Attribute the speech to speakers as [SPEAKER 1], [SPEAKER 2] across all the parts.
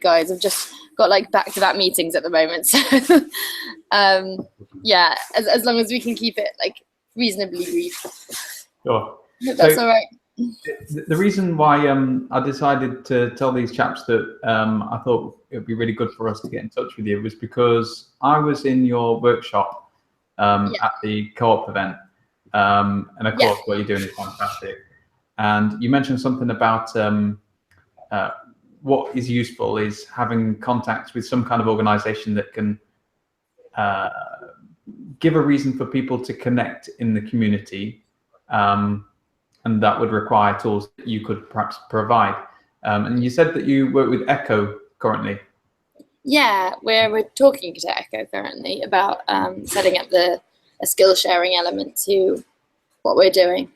[SPEAKER 1] guys. I've just got like back-to-back meetings at the moment. So yeah, as long as we can keep it like reasonably brief.
[SPEAKER 2] Sure.
[SPEAKER 1] That's all right.
[SPEAKER 2] The reason why I decided to tell these chaps that I thought it would be really good for us to get in touch with you was because I was in your workshop at the Co-op event, and of course what you're doing is fantastic. And you mentioned something about what is useful is having contacts with some kind of organization that can give a reason for people to connect in the community. And that would require tools that you could perhaps provide. And you said that you work with Echo currently.
[SPEAKER 1] Yeah, we're talking to Echo currently about setting up a skill sharing element to what we're doing.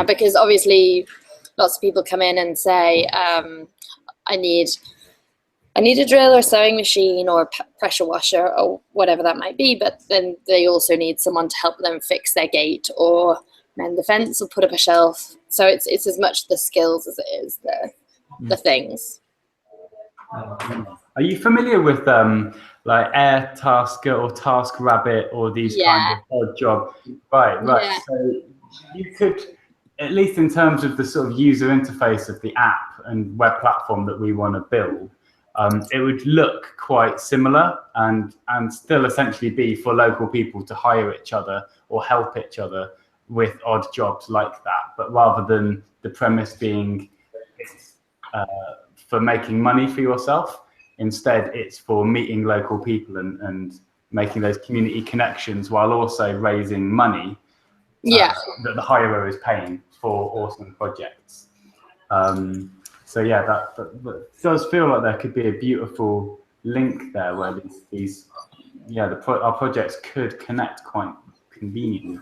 [SPEAKER 1] Because obviously lots of people come in and say, I need a drill or sewing machine or pressure washer or whatever that might be, but then they also need someone to help them fix their gate or mend the fence or put up a shelf. So it's as much the skills as it is the things.
[SPEAKER 3] Are you familiar with like Airtasker or TaskRabbit or these kind of odd job? Right. Yeah. So you could, at least in terms of the sort of user interface of the app and web platform that we want to build, it would look quite similar and still essentially be for local people to hire each other or help each other with odd jobs like that. But rather than the premise being for making money for yourself, instead it's for meeting local people and making those community connections while also raising money that the hirer is paying for awesome projects. So yeah, that does feel like there could be a beautiful link there where our projects could connect quite conveniently.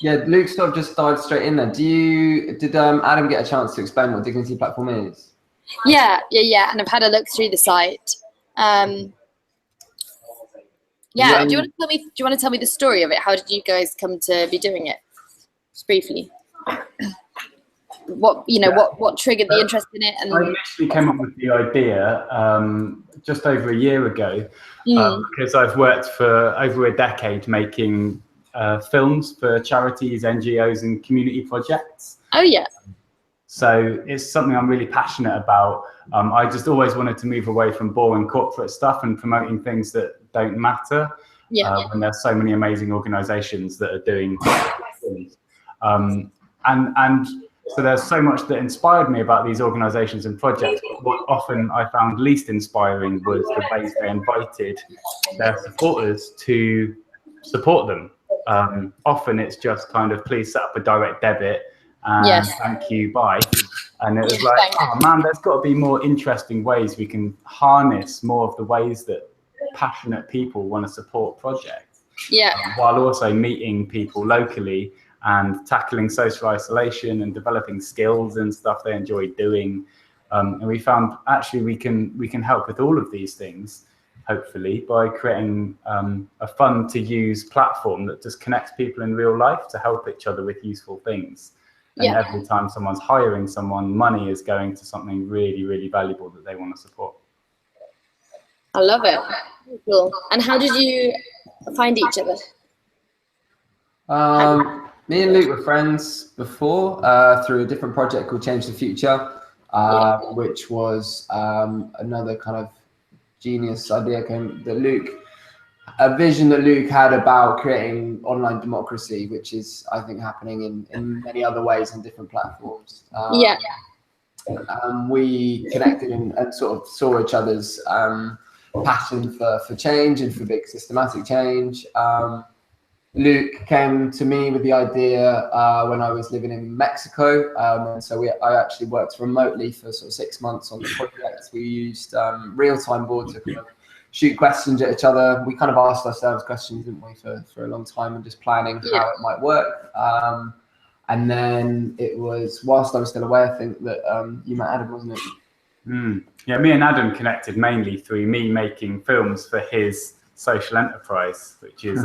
[SPEAKER 4] Yeah, Luke sort of just dived straight in there. Did Adam get a chance to explain what Dignity Platform is?
[SPEAKER 1] Yeah, and I've had a look through the site. Do you want to tell me the story of it? How did you guys come to be doing it? Just briefly. What triggered the interest in it? And
[SPEAKER 3] I initially came up with the idea just over a year ago because I've worked for over a decade making films for charities, NGOs, and community projects.
[SPEAKER 1] Oh yeah.
[SPEAKER 3] So it's something I'm really passionate about. I just always wanted to move away from boring corporate stuff and promoting things that don't matter. When there's so many amazing organisations that are doing things. So there's so much that inspired me about these organisations and projects. But what often I found least inspiring was the ways they invited their supporters to support them. Often it's just kind of, please set up a direct debit and thank you, bye. And it was like, oh man, there's got to be more interesting ways we can harness more of the ways that passionate people want to support projects. While also meeting people locally and tackling social isolation and developing skills and stuff they enjoy doing. And we found actually we can help with all of these things, hopefully, by creating a fun to use platform that just connects people in real life to help each other with useful things. And every time someone's hiring someone, money is going to something really, really valuable that they want to support.
[SPEAKER 1] I love it. Cool. And how did you find each other?
[SPEAKER 4] Me and Luke were friends before through a different project called Change the Future, which was another kind of genius idea a vision that Luke had about creating online democracy, which is, I think, happening in many other ways on different platforms. We connected and sort of saw each other's passion for change and for big systematic change. Luke came to me with the idea when I was living in Mexico, and so I actually worked remotely for sort of 6 months on the project. We used real-time board to kind of shoot questions at each other. We kind of asked ourselves questions, didn't we, for a long time, and just planning how it might work. And then it was whilst I was still away, I think, that you met Adam, wasn't it?
[SPEAKER 3] Yeah, me and Adam connected mainly through me making films for his social enterprise, which is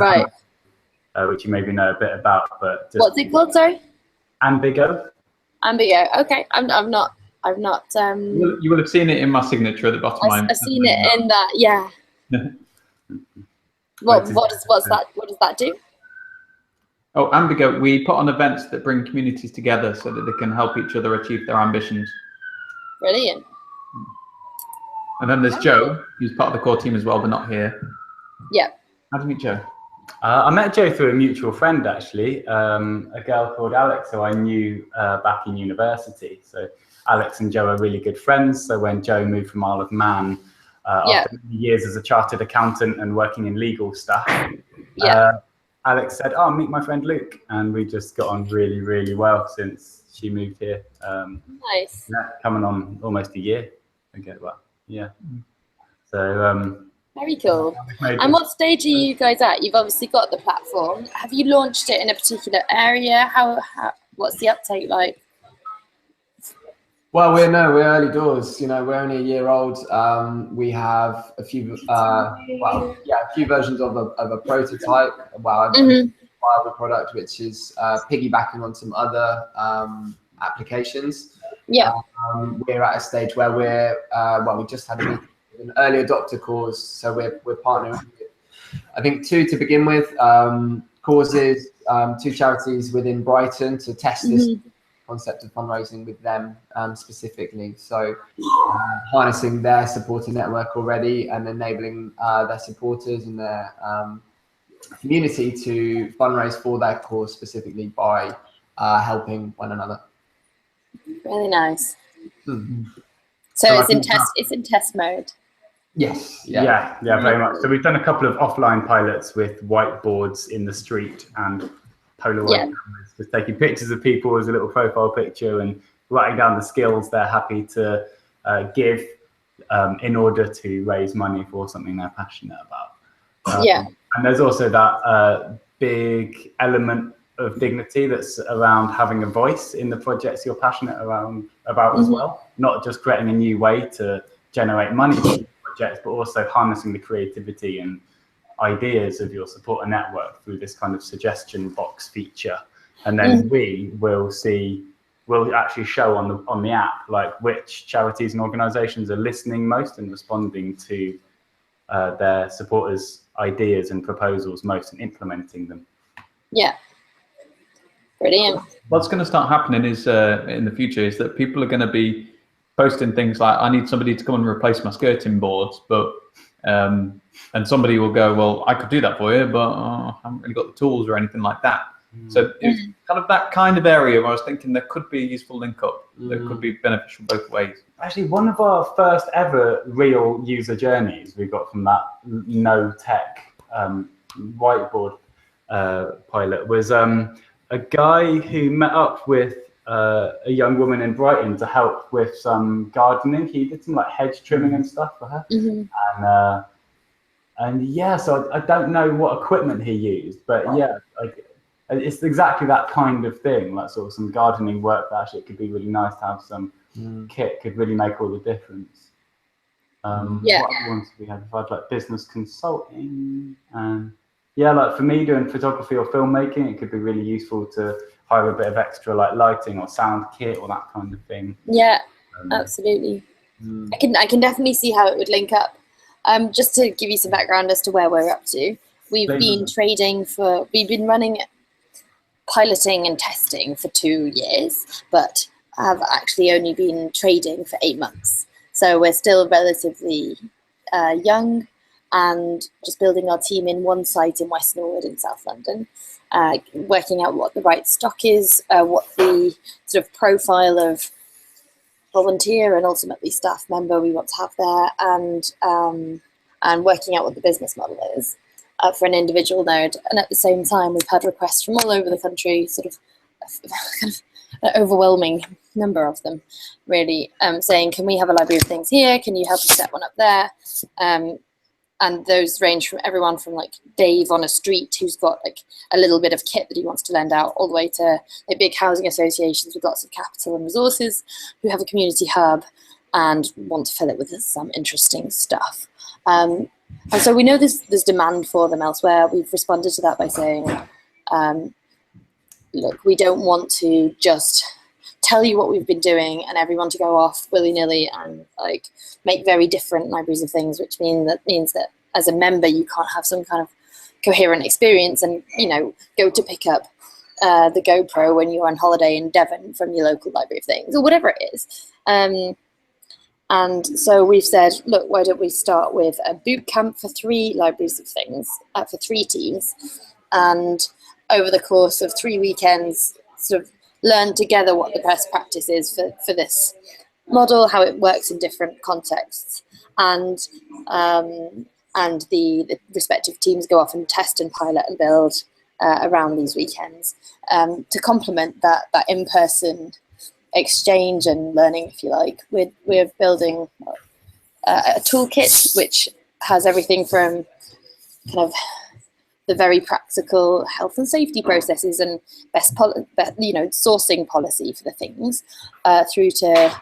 [SPEAKER 3] which you maybe know a bit about. But just
[SPEAKER 1] what's it called? Sorry.
[SPEAKER 3] Ambigo.
[SPEAKER 1] Ambigo. Okay, I've not I've not.
[SPEAKER 2] You will have seen it in my signature at the bottom.
[SPEAKER 1] I've seen it in that. Yeah. What does that do?
[SPEAKER 2] Oh, Ambigo, we put on events that bring communities together so that they can help each other achieve their ambitions.
[SPEAKER 1] Brilliant.
[SPEAKER 2] And then there's Joe, who's part of the core team as well, but not here.
[SPEAKER 1] Yeah.
[SPEAKER 2] How did you meet Joe?
[SPEAKER 3] I met Joe through a mutual friend, actually, a girl called Alex, who I knew back in university. So Alex and Joe are really good friends. So when Joe moved from Isle of Man, after many years as a chartered accountant and working in legal stuff, Alex said, "Oh, meet my friend Luke," and we just got on really, really well since she moved here.
[SPEAKER 1] Nice.
[SPEAKER 3] Yeah, coming on almost a year. Okay, well, yeah. So
[SPEAKER 1] very cool. And what stage are you guys at? You've obviously got the platform. Have you launched it in a particular area? What's the uptake like?
[SPEAKER 4] Well, we're early doors. You know, we're only a year old. We have a few, a few versions of a prototype. Well, a viable product, which is piggybacking on some other applications.
[SPEAKER 1] Yeah.
[SPEAKER 4] We're at a stage where we just had an early adopter cause, so we're partnering with, I think, 2 to begin with, causes, 2 charities within Brighton to test this concept of fundraising with them specifically. So harnessing their supporter network already and enabling their supporters and their community to fundraise for that cause specifically by helping one another.
[SPEAKER 1] Really nice.
[SPEAKER 3] Mm-hmm.
[SPEAKER 1] So it's in test mode.
[SPEAKER 4] Yes.
[SPEAKER 3] Yeah, very much. So we've done a couple of offline pilots with whiteboards in the street and Polaroid cameras, just taking pictures of people as a little profile picture and writing down the skills they're happy to give in order to raise money for something they're passionate about. And there's also that big element of dignity that's around having a voice in the projects you're passionate about as well, not just creating a new way to generate money for projects, but also harnessing the creativity and ideas of your supporter network through this kind of suggestion box feature. And then we'll actually show on the app like which charities and organizations are listening most and responding to their supporters' ideas and proposals most and implementing them.
[SPEAKER 1] Yeah. Brilliant.
[SPEAKER 2] What's going to start happening is in the future is that people are going to be posting things like, I need somebody to come and replace my skirting boards, but and somebody will go, well, I could do that for you, but I haven't really got the tools or anything like that. So it's kind of that kind of area where I was thinking there could be a useful link up that could be beneficial both ways.
[SPEAKER 3] Actually, one of our first ever real user journeys we got from that no tech whiteboard pilot was a guy who met up with a young woman in Brighton to help with some gardening. He did some like hedge trimming and stuff for her. And yeah, so I don't know what equipment he used, but yeah, like it's exactly that kind of thing, like sort of some gardening work that actually it could be really nice to have some kit, could really make all the difference. What other ones we had? We've had like business consulting, and yeah, like for me doing photography or filmmaking, it could be really useful to hire a bit of extra like lighting or sound kit or that kind of thing. Yeah,
[SPEAKER 1] absolutely. I can definitely see how it would link up. Just to give you some background as to where we're up to, we've been running piloting and testing for 2 years, but have actually only been trading for 8 months. So we're still relatively young and just building our team in one site in West Norwood in South London, working out what the right stock is, what the sort of profile of volunteer and ultimately staff member we want to have there, and working out what the business model is for an individual node. And at the same time, we've had requests from all over the country, sort of kind of an overwhelming number of them, really, saying, can we have a library of things here? Can you help us set one up there? And those range from everyone from like Dave on a street who's got like a little bit of kit that he wants to lend out, all the way to like big housing associations with lots of capital and resources who have a community hub and want to fill it with some interesting stuff. And so we know there's demand for them elsewhere. We've responded to that by saying, look, we don't want to just tell you what we've been doing and everyone to go off willy-nilly and like make very different libraries of things, which means that as a member you can't have some kind of coherent experience and, you know, go to pick up the GoPro when you're on holiday in Devon from your local library of things or whatever it is. And so we've said, look, why don't we start with a boot camp for 3 libraries of things, for 3 teams, and over the course of 3 weekends, sort of learn together what the best practice is for this model, how it works in different contexts, and the respective teams go off and test and pilot and build around these weekends to complement that in-person exchange and learning, if you like. We're building a toolkit which has everything from kind of the very practical health and safety processes and sourcing policy for the things, through to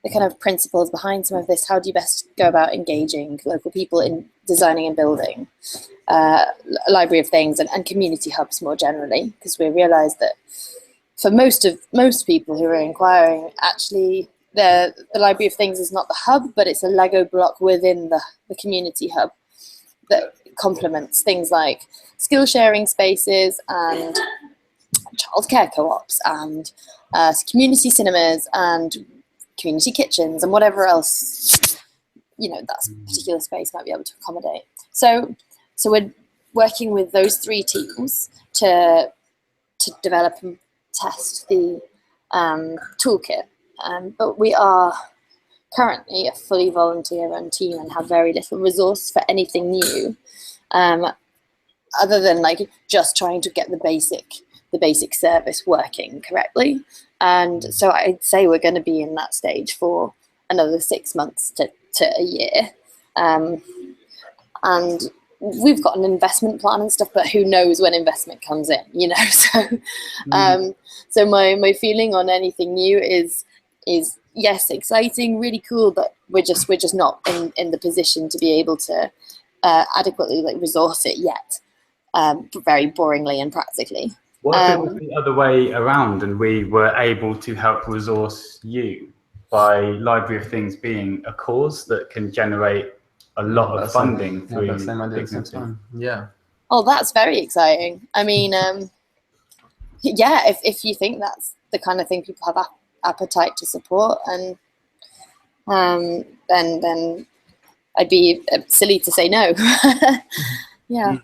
[SPEAKER 1] the kind of principles behind some of this. How do you best go about engaging local people in designing and building a library of things and community hubs more generally? Because we realise that for most people who are inquiring, actually the library of things is not the hub, but it's a Lego block within the community hub that complements things like skill sharing spaces and childcare co-ops and community cinemas and community kitchens and whatever else, you know, that particular space might be able to accommodate. So we're working with those 3 teams to develop and test the toolkit, but we are currently a fully volunteer-run team and have very little resource for anything new, other than like just trying to get the basic service working correctly. And so I'd say we're going to be in that stage for another 6 months to a year, and we've got an investment plan and stuff, but who knows when investment comes in, you know? So my feeling on anything new is yes, exciting, really cool, but we're just not in the position to be able to adequately like resource it yet, very boringly and practically.
[SPEAKER 3] What if it was the other way around and we were able to help resource you by Library of Things being a cause that can generate a lot of funding through Dignity?
[SPEAKER 2] Yeah.
[SPEAKER 1] Oh, that's very exciting. I mean, yeah, if you think that's the kind of thing people have appetite to support, and then I'd be silly to say no. Yeah.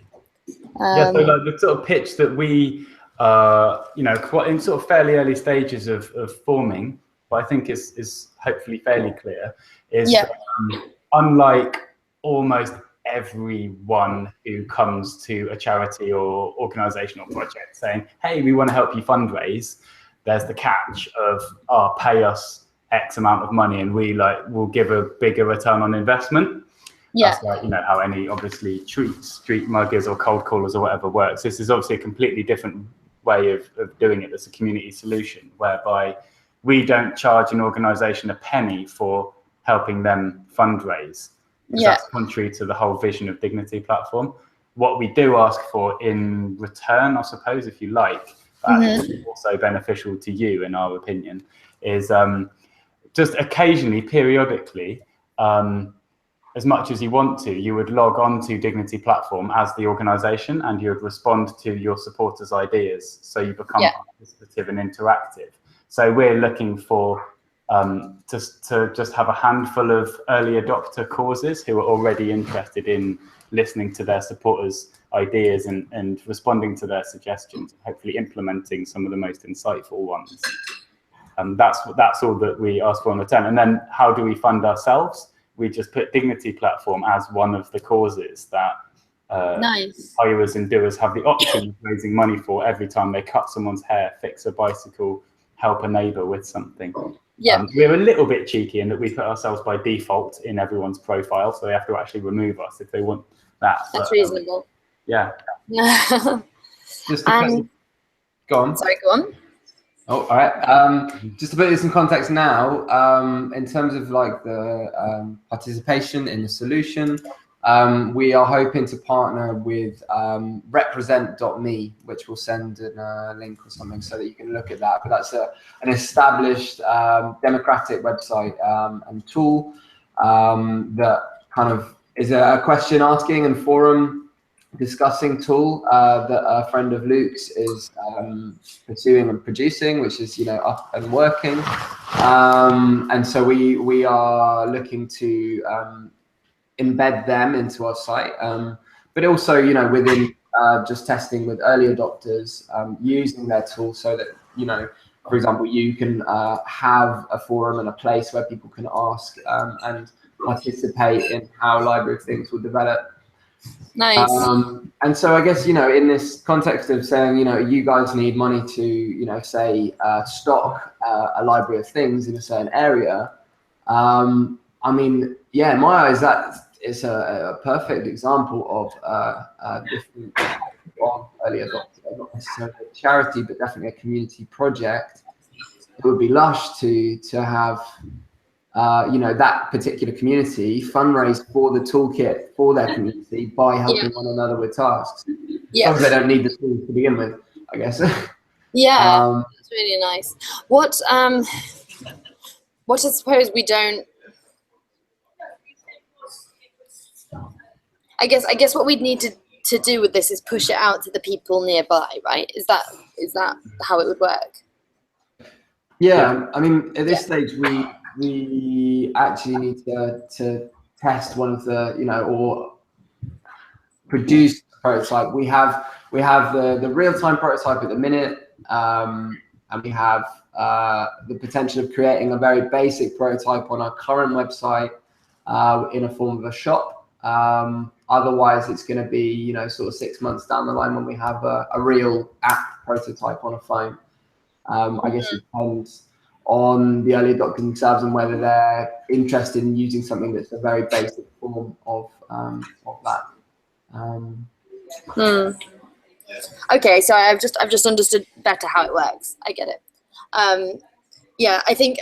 [SPEAKER 3] Yeah, so like the sort of pitch that we quite in sort of fairly early stages of forming, but I think is hopefully fairly clear, is that, unlike almost everyone who comes to a charity or organizational project saying, hey, we want to help you fundraise, there's the catch of, pay us X amount of money and we will give a bigger return on investment. Yeah. That's like, how any obviously street muggers or cold callers or whatever works. This is obviously a completely different way of doing it. It's a community solution whereby we don't charge an organization a penny for helping them fundraise. That's contrary to the whole vision of Dignity Platform. What we do ask for in return, I suppose, if you like, but actually also beneficial to you, in our opinion, is just occasionally, periodically, as much as you want to, you would log on to Dignity Platform as the organisation and you would respond to your supporters' ideas. So you become participative and interactive. So we're looking for to just have a handful of early adopter causes who are already interested in listening to their supporters' ideas and responding to their suggestions, hopefully implementing some of the most insightful ones. That's all that we ask for in return. And then how do we fund ourselves? We just put Dignity Platform as one of the causes that hireers and doers have the option of raising money for every time they cut someone's hair, fix a bicycle, help a neighbour with something. Yeah, we're a little bit cheeky in that we put ourselves by default in everyone's profile, so they have to actually remove us if they want that.
[SPEAKER 1] That's reasonable.
[SPEAKER 3] Yeah.
[SPEAKER 4] Just to go on.
[SPEAKER 1] Sorry, go on.
[SPEAKER 4] Oh, all right. Just to put this in context now, in terms of like the participation in the solution, We are hoping to partner with represent.me, which will send a link or something so that you can look at that. But that's an established democratic website and tool that kind of is a question asking and forum discussing tool that a friend of Luke's is pursuing and producing, which is up and working. And so we are looking to embed them into our site, but also within just testing with early adopters, using their tool so that for example, you can have a forum and a place where people can ask and participate in how Library of Things will develop.
[SPEAKER 1] Nice.
[SPEAKER 4] And so I guess in this context of saying you guys need money to say stock a Library of Things in a certain area. I mean, yeah, in my eyes, that is a perfect example of different early adopter, not necessarily a charity, but definitely a community project. It would be lush to have that particular community fundraise for the toolkit for their community by helping one another with tasks.
[SPEAKER 1] Yeah,
[SPEAKER 4] they don't need the tools to begin with, I guess.
[SPEAKER 1] Yeah, that's really nice. What I suppose we don't. I guess what we'd need to do with this is push it out to the people nearby, right? Is that how it would work?
[SPEAKER 4] Yeah, I mean, at this stage, we actually need to test one of the or produce a prototype. We have the real-time prototype at the minute, and we have the potential of creating a very basic prototype on our current website in a form of a shop. Otherwise, it's going to be sort of 6 months down the line when we have a real app prototype on a phone. I guess it depends on the early adopters themselves and whether they're interested in using something that's a very basic form of that.
[SPEAKER 1] Okay, so I've just understood better how it works. I get it. Yeah, I think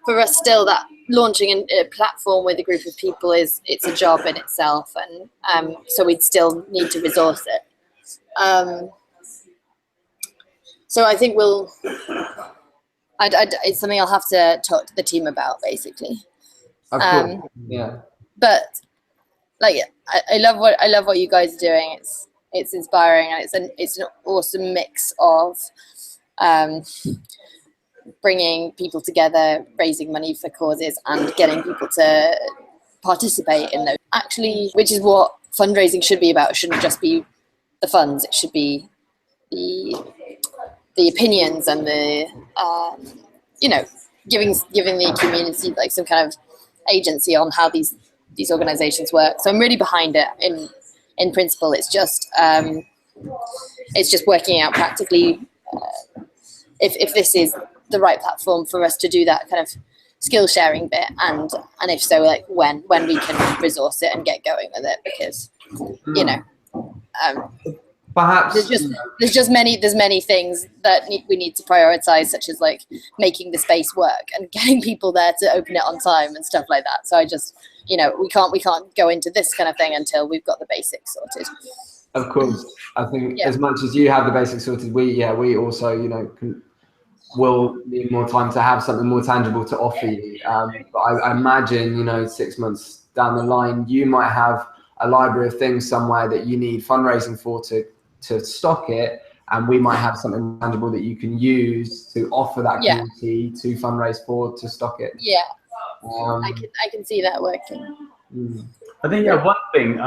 [SPEAKER 1] for us still that launching a platform with a group of people it's a job in itself, and so we'd still need to resource it. So I think it's something I'll have to talk to the team about, basically.
[SPEAKER 4] Of course, yeah.
[SPEAKER 1] But I love what you guys are doing. It's inspiring, and it's an awesome mix of bringing people together, raising money for causes, and getting people to participate in those. Actually, which is what fundraising should be about. It shouldn't just be the funds. It should be the opinions and the giving the community some kind of agency on how these organizations work. So I'm really behind it. In principle, it's just working out practically if this is the right platform for us to do that kind of skill sharing bit, and if so, when we can resource it and get going with it, because
[SPEAKER 2] perhaps
[SPEAKER 1] there's many things that we need to prioritize, such as making the space work and getting people there to open it on time and stuff like that. So I just we can't go into this kind of thing until we've got the basics sorted.
[SPEAKER 4] Of course, I think as much as you have the basics sorted, we also will need more time to have something more tangible to offer you. But I imagine 6 months down the line, you might have a library of things somewhere that you need fundraising for to stock it, and we might have something tangible that you can use to offer that community to fundraise for to stock it.
[SPEAKER 1] Yeah, I can see that working.
[SPEAKER 3] I think one thing.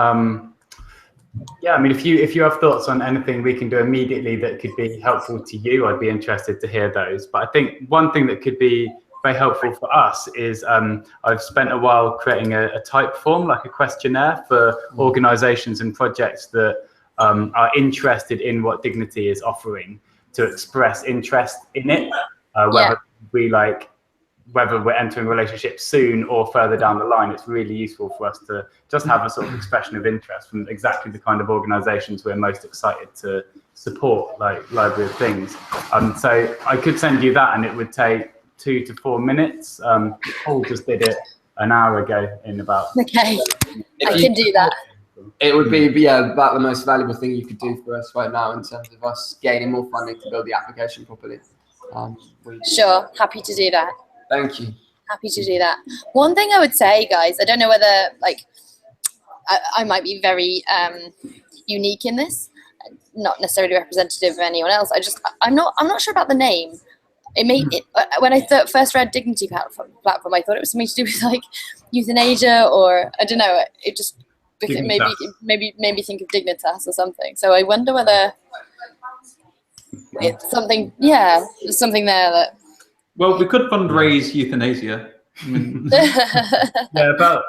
[SPEAKER 3] I mean, if you have thoughts on anything we can do immediately that could be helpful to you, I'd be interested to hear those. But I think one thing that could be very helpful for us is I've spent a while creating a type form, like a questionnaire for organizations and projects that are interested in what Dignity is offering, to express interest in it, whether we're entering a relationship soon or further down the line. It's really useful for us to just have a sort of expression of interest from exactly the kind of organizations we're most excited to support, like Library of Things. So I could send you that, and it would take 2 to 4 minutes. Paul just did it an hour ago in about.
[SPEAKER 1] Okay, I can do that.
[SPEAKER 4] It would be about the most valuable thing you could do for us right now in terms of us gaining more funding to build the application properly.
[SPEAKER 1] Sure, happy to do that.
[SPEAKER 4] Thank you.
[SPEAKER 1] Happy to do that. One thing I would say, guys, I don't know whether like I might be very unique in this, not necessarily representative of anyone else. I'm not sure about the name. It made it when I first read Dignity Platform, I thought it was something to do with like euthanasia, or I don't know. It just maybe made me think of Dignitas or something. So I wonder whether it's something. Yeah, there's something there that.
[SPEAKER 2] Well, we could fundraise euthanasia. I mean,
[SPEAKER 3] Yeah, about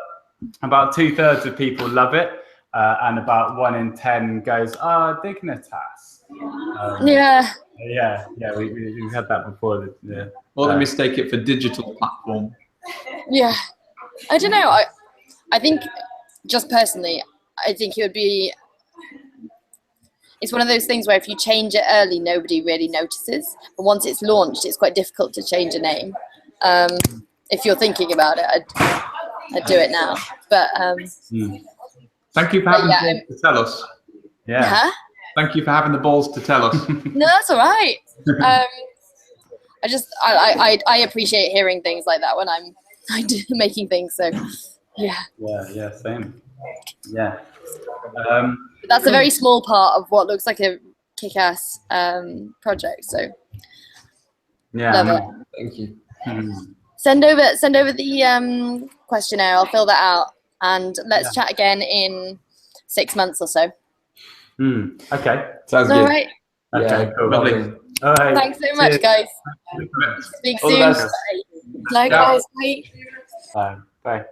[SPEAKER 3] 2/3 of people love it, and about 1 in 10 goes, Dignitas.
[SPEAKER 1] Yeah.
[SPEAKER 3] Yeah, we've had that before.
[SPEAKER 2] or they mistake it for digital platform.
[SPEAKER 1] Yeah, I don't know. I think, just personally, I think it would be. It's one of those things where if you change it early, nobody really notices. But once it's launched, it's quite difficult to change a name. If you're thinking about it, I'd do it now. But
[SPEAKER 2] Thank you for having the balls to tell us.
[SPEAKER 3] Yeah.
[SPEAKER 1] huh?
[SPEAKER 2] Thank you for having the balls to tell us.
[SPEAKER 1] No, that's all right. I appreciate hearing things like that when I'm making things. So, yeah.
[SPEAKER 3] Yeah, same. Yeah.
[SPEAKER 1] That's a very small part of what looks like a kick-ass project. So,
[SPEAKER 3] Yeah.
[SPEAKER 1] love it.
[SPEAKER 4] Thank you.
[SPEAKER 1] Send over the questionnaire. I'll fill that out, and let's chat again in 6 months or so.
[SPEAKER 3] Okay.
[SPEAKER 4] Sounds
[SPEAKER 1] All
[SPEAKER 4] good.
[SPEAKER 1] right.
[SPEAKER 3] Okay,
[SPEAKER 4] Yeah,
[SPEAKER 3] cool.
[SPEAKER 4] lovely.
[SPEAKER 3] All right.
[SPEAKER 1] Thanks so much,
[SPEAKER 3] Cheers.
[SPEAKER 1] guys. Speak
[SPEAKER 4] All the
[SPEAKER 1] soon.
[SPEAKER 4] best.
[SPEAKER 1] Bye, guys. Bye.
[SPEAKER 3] Bye.